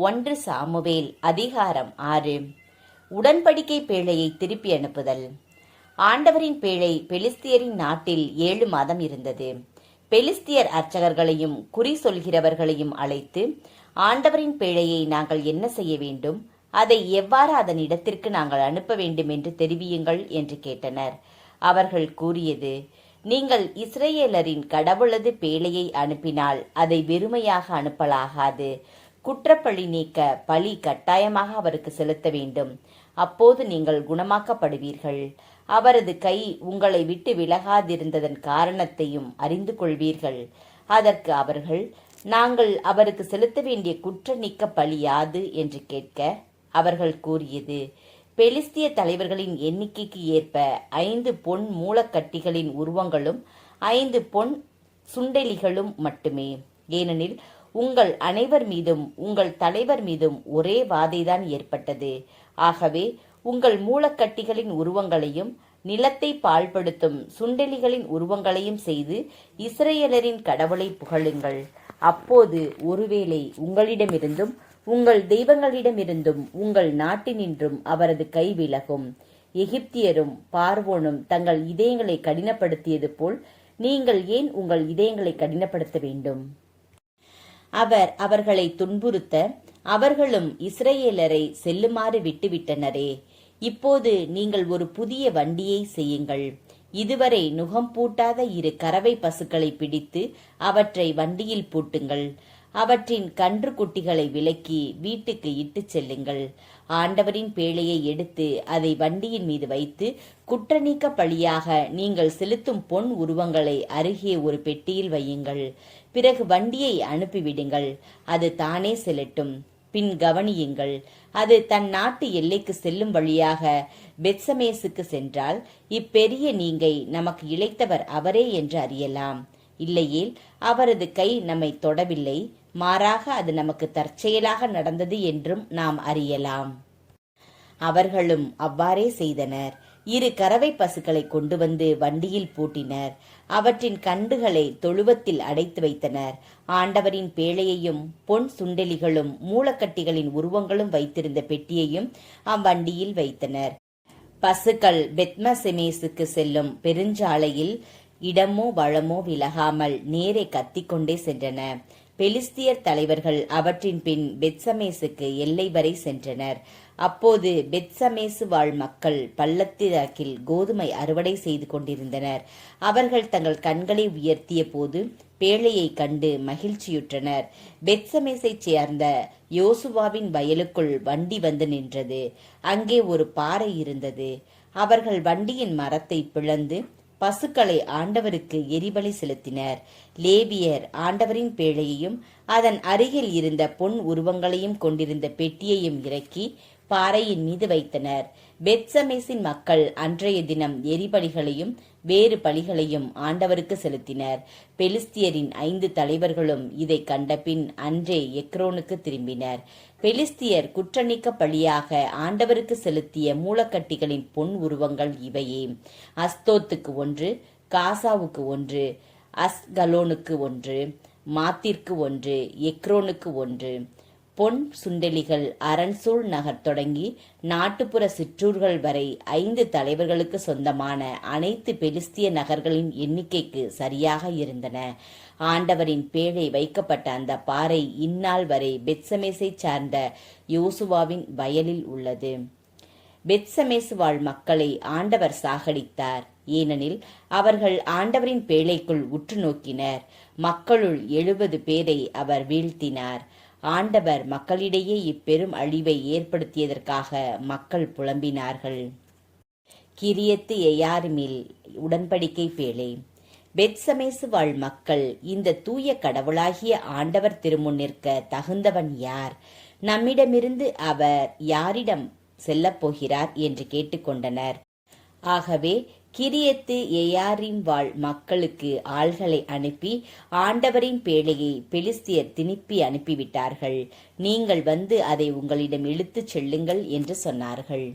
1 Samuel அதிகாரம் 6. உடன்படிக்கை பேழையை திருப்பி அனுப்புதல். ஆண்டவரின் பேழை பெலிஸ்தியரின் நாட்டில் 7 மாதம் இருந்தது. பெலிஸ்தியர் அர்ச்சகர்களையும் குறி சொல்கிறவர்களையும் அழைத்து, ஆண்டவரின் பேழையை நாங்கள் என்ன செய்ய வேண்டும், அதை எவ்வாறு அதன் இடத்திற்கு நாங்கள் அனுப்ப வேண்டும் என்று தெரிவியுங்கள் என்று கேட்டனர். அவர்கள் கூறியது, நீங்கள் இஸ்ரேலரின் கடவுளது பேழையை அனுப்பினால் அதை வெறுமையாக அனுப்பலாகாது. குற்றப்பழி நீக்க பழி கட்டாயமாக அவருக்கு செலுத்த வேண்டும். அப்போது நீங்கள் குணமாக்கப்படுவீர்கள். அவரது கை உங்களை விட்டு விலகாதிருந்ததன் காரணத்தையும் அறிந்து கொள்வீர்கள். அதற்கு அவர்கள், நாங்கள் அவருக்கு செலுத்த வேண்டிய குற்ற நீக்க பழி யாது என்று கேட்க, அவர்கள் கூறியது, பெலிஸ்திய தலைவர்களின் எண்ணிக்கைக்கு ஏற்ப 5 பொன் மூலக்கட்டிகளின் உருவங்களும் 5 பொன் சுண்டெலிகளும் மட்டுமே. ஏனெனில் உங்கள் அனைவர் மீதும் உங்கள் தலைவர் மீதும் ஒரே வாதைதான் ஏற்பட்டது. ஆகவே உங்கள் மூலக்கட்டிகளின் உருவங்களையும் நிலத்தை பாழ்படுத்தும் சுண்டெலிகளின் உருவங்களையும் செய்து இஸ்ரேலரின் கடவுளை புகழுங்கள். அப்போது ஒருவேளை உங்களிடமிருந்தும் உங்கள் தெய்வங்களிடமிருந்தும் உங்கள் நாட்டினின்றும் அவரது கை விலகும். எகிப்தியரும் பார்வோனும் தங்கள் இதயங்களை கடினப்படுத்தியது போல் நீங்கள் ஏன் உங்கள் இதயங்களை கடினப்படுத்த வேண்டும்? அவர் அவர்களை துன்புறுத்த அவர்களும் இஸ்ரேலரை செல்லுமாறு விட்டுவிட்டனரே. இப்போது நீங்கள் ஒரு புதிய வண்டியை செய்யுங்கள். இதுவரை நுகம் பூட்டாத 2 கறவை பசுக்களை பிடித்து அவற்றை வண்டியில் பூட்டுங்கள். அவற்றின் கன்று குட்டிகளை விலக்கி வீட்டுக்கு இட்டு செல்லுங்கள். ஆண்டவரின் பேழையை எடுத்து அதை வண்டியின் மீது வைத்து குற்றநீக்க பழியாக நீங்கள் செலுத்தும் பொன் உருவங்களை அருகே ஒரு பெட்டியில் வையுங்கள். பிறகு வண்டியை அனுப்பிவிடுங்கள். அது தானே செல்லட்டும். பின் கவனியுங்கள். அது தன் நாட்டு எல்லைக்கு செல்லும் வழியாக பெத்சமேசுக்கு சென்றால் இப்பெரிய நீங்கை நமக்கு இளைத்தவர் அவரே என்று அறியலாம். இல்லையேல் அவரது கை நம்மை தொடவில்லை, மாறாக அது நமக்கு தற்செயலாக நடந்தது என்றும் நாம் அறியலாம். அவர்களும் அவ்வாறே செய்தனர். 2 கறவை பசுக்களை கொண்டு வந்து வண்டியில் பூட்டினர். அவற்றின் கண்டுகளை தொழுவத்தில் அடைத்து வைத்தனர். ஆண்டவரின் பேழையையும் பொன் சுண்டெலிகளும் மூலக்கட்டிகளின் உருவங்களும் வைத்திருந்த பெட்டியையும் அவ்வண்டியில் வைத்தனர். பசுக்கள் பெத்மசெமேசுக்கு செல்லும் பெருஞ்சாலையில் இடமோ வளமோ விலகாமல் நேரே கத்திக்கொண்டே சென்றன. பெலிஸ்தியர் தலைவர்கள் அவற்றின் பின் பெத்சமேசுக்கு எல்லை வரை சென்றனர். அப்போது பெத்சமேசு வாழ் மக்கள் பள்ளத்தாக்கில் கோதுமை அறுவடை செய்து கொண்டிருந்தனர். அவர்கள் தங்கள் கண்களை உயர்த்திய போது பேழையை கண்டு மகிழ்ச்சியுற்றனர். பெத்சமேசைச் சேர்ந்த யோசுவாவின் வயலுக்குள் வண்டி வந்து நின்றது. அங்கே ஒரு பாறை இருந்தது. அவர்கள் வண்டியின் மரத்தை பிளந்து பசுக்களை ஆண்டவருக்கு எரிபலி செலுத்தினர். லேவியர் ஆண்டவரின் பேழையையும் அதன் அருகில் இருந்த பொன் உருவங்களையும் கொண்டிருந்த பெட்டியையும் இறக்கி பாறையின் மீது வைத்தனர். பெத்சமேசின் மக்கள் அன்றைய தினம் எரிபலிகளையும் வேறு பலிகளையும் ஆண்டவருக்கு செலுத்தினர். பெலிஸ்தியரின் 5 தலைவர்களும் இதை கண்டபின் அன்றே எக்ரோனுக்கு திரும்பினர். பெலிஸ்தியர் குற்றநீக்க பழியாக ஆண்டவருக்கு செலுத்திய மூலக்கட்டிகளின் பொன் உருவங்கள் இவையே: அஸ்தோத்துக்கு 1, காசாவுக்கு 1, அஸ்கலோனுக்கு 1, மாத்திற்கு 1, எக்ரோனுக்கு 1. பொன் சுண்டெலிகள் அரண்சூழ் நகர் தொடங்கி நாட்டுப்புற சிற்றூர்கள் வரை 5 தலைவர்களுக்கு சொந்தமான அனைத்து பெலிஸ்திய நகர்களின் எண்ணிக்கைக்கு சரியாக இருந்தன. ஆண்டவரின் பேழை வைக்கப்பட்ட அந்த பாறை இந்நாள் வரை பெத்சமேசை சார்ந்த யோசுவாவின் வயலில் உள்ளது. பெத்சமேசு வாழ் மக்களை ஆண்டவர் சாகடித்தார். ஏனெனில் அவர்கள் ஆண்டவரின் பேழைக்குள் உற்று நோக்கினர். மக்களுள் 70 பேரை அவர் வீழ்த்தினார். ஆண்டவர் மக்களிடையே இப்பெரும் அழிவை ஏற்படுத்தியதற்காக மக்கள் புலம்பினார்கள். கிரியத்து எயாரிமில் உடன்படிக்கை பேழை. பெத்சமேசு வாழ் மக்கள், இந்த தூய கடவுளாகிய ஆண்டவர் திருமுன் நிற்க தகுந்தவன் யார்? நம்மிடமிருந்து அவர் யாரிடம் செல்லப்போகிறார் என்று கேட்டுக்கொண்டனர். ஆகவே கிரியத்து எயாரிம் வாழ் மக்களுக்கு ஆள்களை அனுப்பி ஆண்டவரின் பேழையை பெலிஸ்தியர் திணிப்பி அனுப்பிவிட்டார்கள். நீங்கள் வந்து அதை உங்களிடம் இழுத்துச் செல்லுங்கள் என்று சொன்னார்கள்.